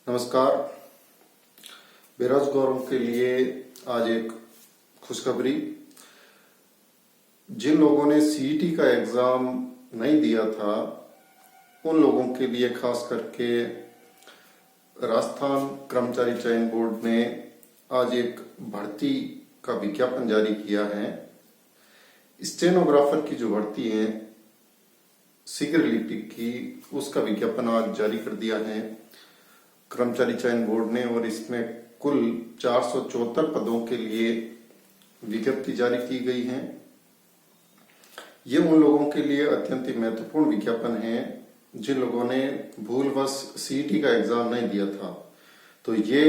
नमस्कार। बेरोजगारों के लिए आज एक खुशखबरी। जिन लोगों ने सीईटी का एग्जाम नहीं दिया था उन लोगों के लिए खास करके राजस्थान कर्मचारी चयन बोर्ड ने आज एक भर्ती का विज्ञापन जारी किया है। स्टेनोग्राफर की जो भर्ती है शीघ्र लिपिक की, उसका विज्ञापन आज जारी कर दिया है कर्मचारी चयन बोर्ड ने, और इसमें कुल 474 पदों के लिए विज्ञप्ति जारी की गई है। ये उन लोगों के लिए अत्यंत ही महत्वपूर्ण विज्ञापन है जिन लोगों ने भूलवश सीईटी का एग्जाम नहीं दिया था। तो ये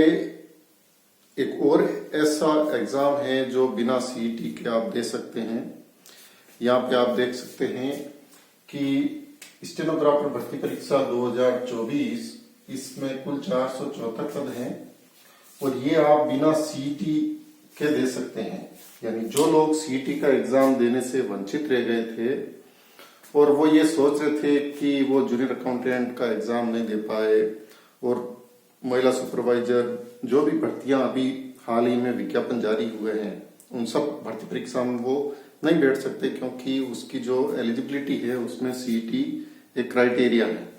एक और ऐसा एग्जाम है जो बिना सीईटी के आप दे सकते हैं। यहाँ पे आप देख सकते हैं कि स्टेनोग्राफर भर्ती परीक्षा 2024, इसमें कुल 474 पद हैं और ये आप बिना सीईटी के दे सकते हैं। यानी जो लोग सीईटी का एग्जाम देने से वंचित रह गए थे और वो ये सोच रहे थे कि वो जूनियर अकाउंटेंट का एग्जाम नहीं दे पाए, और महिला सुपरवाइजर जो भी भर्तियां अभी हाल ही में विज्ञापन जारी हुए हैं उन सब भर्ती परीक्षा में वो नहीं बैठ सकते, क्योंकि उसकी जो एलिजिबिलिटी है उसमें सीईटी एक क्राइटेरिया है।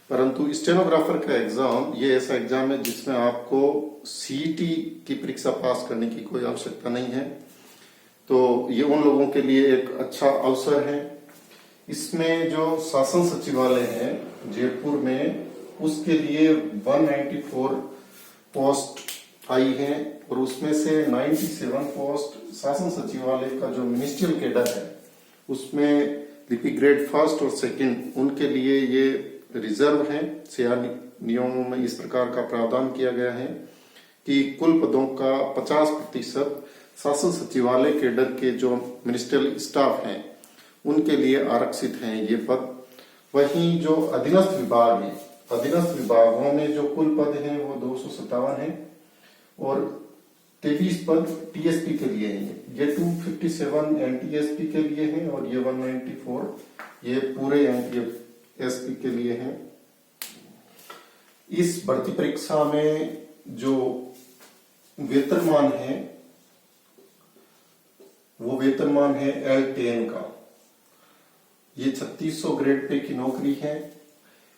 परंतु स्टेनोग्राफर का एग्जाम ये ऐसा एग्जाम है जिसमें आपको सीईटी की परीक्षा पास करने की कोई आवश्यकता नहीं है। तो ये उन लोगों के लिए एक अच्छा अवसर है। इसमें जो शासन सचिवालय है जयपुर में, उसके लिए 194 पोस्ट आई है और उसमें से 97 पोस्ट शासन सचिवालय का जो मिनिस्ट्रियल कैडर है उसमें लिपिक ग्रेड फर्स्ट और सेकंड उनके लिए ये रिजर्व है। सेवा नियमों में इस प्रकार का प्रावधान किया गया है कि कुल पदों का 50% शासन सचिवालय कैडर के जो मिनिस्ट्रियल स्टाफ हैं उनके लिए आरक्षित हैं ये पद। वहीं जो अधीनस्थ विभाग है, अधीनस्थ विभागों में जो कुल पद हैं वो 257 हैं और 23 पद टीएसपी के लिए हैं। ये 257 एनटीएसपी के लिए हैं और ये 194 ये पूरे एसपी के लिए हैं। इस भर्ती परीक्षा में जो वेतनमान है वो वेतनमान है L10 का। ये 3600 ग्रेड पे की नौकरी है।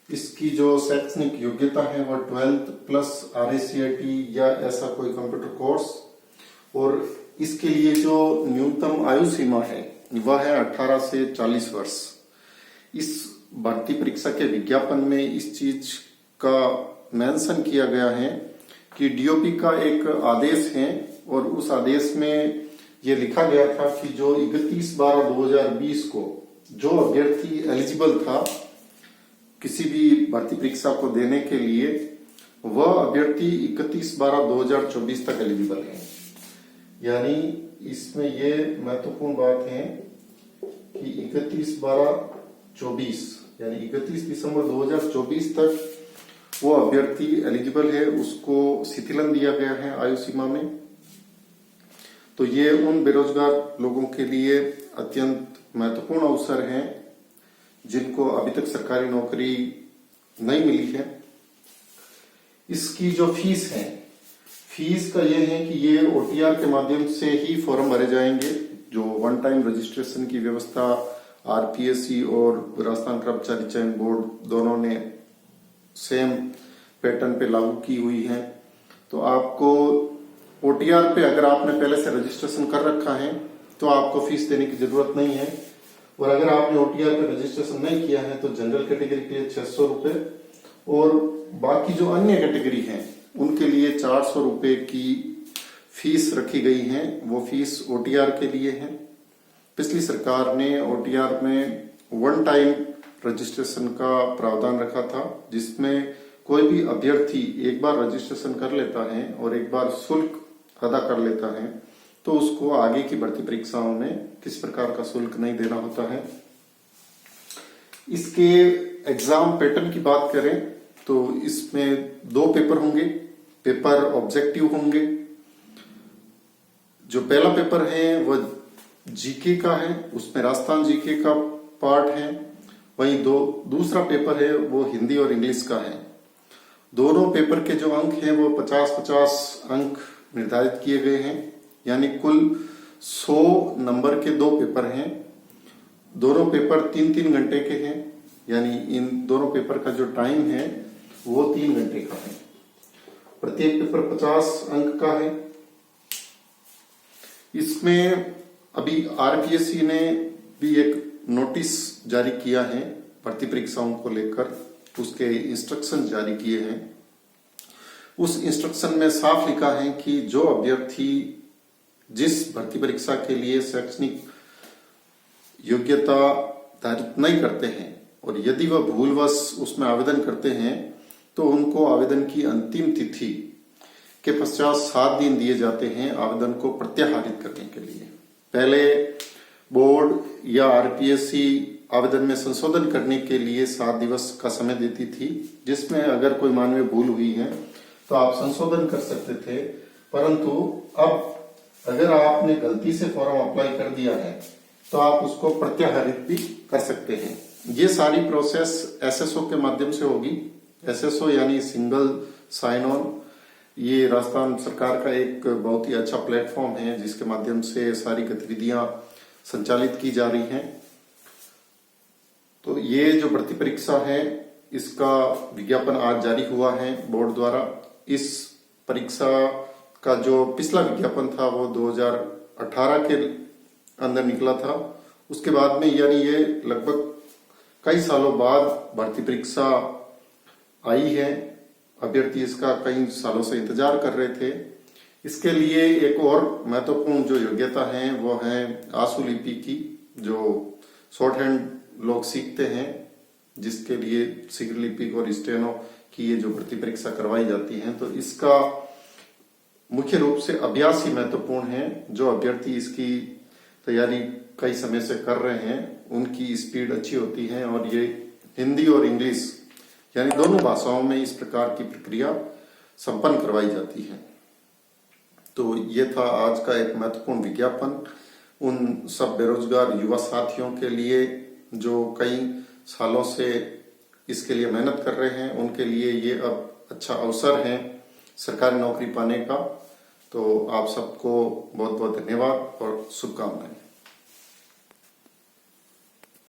इसकी जो शैक्षणिक योग्यता है वो 12th प्लस RACIT या ऐसा कोई कंप्यूटर कोर्स, और इसके लिए जो न्यूनतम आयु सीमा है वह है 18 से 40 वर्ष। इस भर्ती परीक्षा के विज्ञापन में इस चीज का मेंशन किया गया है कि डीओपी का एक आदेश है और उस आदेश में ये लिखा गया था कि जो 31/12/2020 को जो अभ्यर्थी एलिजिबल था किसी भी भर्ती परीक्षा को देने के लिए, वह अभ्यर्थी 31/12/2024 तक एलिजिबल है। यानी इसमें ये महत्वपूर्ण बात है कि 31/12/24 यानी 31 दिसंबर 2024 तक वो अभ्यर्थी एलिजिबल है, उसको शिथिलन दिया गया है आयु सीमा में। तो ये उन बेरोजगार लोगों के लिए अत्यंत महत्वपूर्ण अवसर है जिनको अभी तक सरकारी नौकरी नहीं मिली है। इसकी जो फीस है, फीस का यह है कि ये OTR के माध्यम से ही फॉर्म भरे जाएंगे। जो वन टाइम रजिस्ट्रेशन की व्यवस्था RPSC और राजस्थान कर्मचारी चयन बोर्ड दोनों ने सेम पैटर्न पे लागू की हुई है। तो आपको OTR पे अगर आपने पहले से रजिस्ट्रेशन कर रखा है तो आपको फीस देने की जरूरत नहीं है, और अगर आपने OTR पे रजिस्ट्रेशन नहीं किया है तो जनरल कैटेगरी के लिए 600 रुपए और बाकी जो अन्य कैटेगरी हैं उनके लिए 400 रुपए की फीस रखी गई है। वो फीस OTR के लिए है। पिछली सरकार ने OTR में वन टाइम रजिस्ट्रेशन का प्रावधान रखा था, जिसमें कोई भी अभ्यर्थी एक बार रजिस्ट्रेशन कर लेता है और एक बार शुल्क अदा कर लेता है तो उसको आगे की भर्ती परीक्षाओं में किस प्रकार का शुल्क नहीं देना होता है। इसके एग्जाम पैटर्न की बात करें तो इसमें 2 पेपर होंगे। पेपर ऑब्जेक्टिव होंगे। जो पहला पेपर है वह जीके का है, उसमें राजस्थान जीके का पार्ट है। वहीं दूसरा पेपर है वो हिंदी और इंग्लिश का है। दोनों पेपर के जो अंक हैं वो 50-50 अंक निर्धारित किए गए हैं, यानी कुल 100 नंबर के 2 पेपर हैं। दोनों पेपर 3-3 घंटे के हैं, यानी इन दोनों पेपर का जो टाइम है वो 3 घंटे का है। प्रत्येक पेपर 50 अंक का है। इसमें अभी आरपीएससी ने भी एक नोटिस जारी किया है भर्ती परीक्षाओं को लेकर, उसके इंस्ट्रक्शन जारी किए हैं। उस इंस्ट्रक्शन में साफ लिखा है कि जो अभ्यर्थी जिस भर्ती परीक्षा के लिए शैक्षणिक योग्यता धारित नहीं करते हैं और यदि वह भूलवश उसमें आवेदन करते हैं तो उनको आवेदन की अंतिम तिथि के पश्चात 7 दिन दिए जाते हैं आवेदन को प्रत्याहारित करने के लिए। पहले बोर्ड या आरपीएससी आवेदन में संशोधन करने के लिए 7 दिवस का समय देती थी, जिसमें अगर कोई मानवीय भूल हुई है तो आप संशोधन कर सकते थे। परंतु अब अगर आपने गलती से फॉर्म अप्लाई कर दिया है तो आप उसको प्रत्याहारित भी कर सकते हैं। ये सारी प्रोसेस एसएसओ के माध्यम से होगी। एसएसओ यानी सिंगल साइन ऑन, ये राजस्थान सरकार का एक बहुत ही अच्छा प्लेटफॉर्म है जिसके माध्यम से सारी गतिविधियां संचालित की जा रही हैं। तो ये जो भर्ती परीक्षा है इसका विज्ञापन आज जारी हुआ है बोर्ड द्वारा। इस परीक्षा का जो पिछला विज्ञापन था वो 2018 के अंदर निकला था। उसके बाद में यानी ये लगभग कई सालों बाद भर्ती परीक्षा आई है। अभ्यर्थी इसका कई सालों से इंतजार कर रहे थे। इसके लिए एक और महत्वपूर्ण जो योग्यता है वो है आशु लिपि की, जो शॉर्ट हैंड लोग सीखते हैं, जिसके लिए शीघ्र लिपिक और स्टेनो की ये जो भर्ती परीक्षा करवाई जाती है। तो इसका मुख्य रूप से अभ्यास ही महत्वपूर्ण है। जो अभ्यर्थी इसकी तैयारी कई समय से कर रहे हैं उनकी स्पीड अच्छी होती है और ये हिंदी और इंग्लिश यानी दोनों भाषाओं में इस प्रकार की प्रक्रिया संपन्न करवाई जाती है। तो ये था आज का एक महत्वपूर्ण विज्ञापन उन सब बेरोजगार युवा साथियों के लिए जो कई सालों से इसके लिए मेहनत कर रहे हैं। उनके लिए ये अब अच्छा अवसर है सरकारी नौकरी पाने का। तो आप सबको बहुत बहुत धन्यवाद और शुभकामनाएं।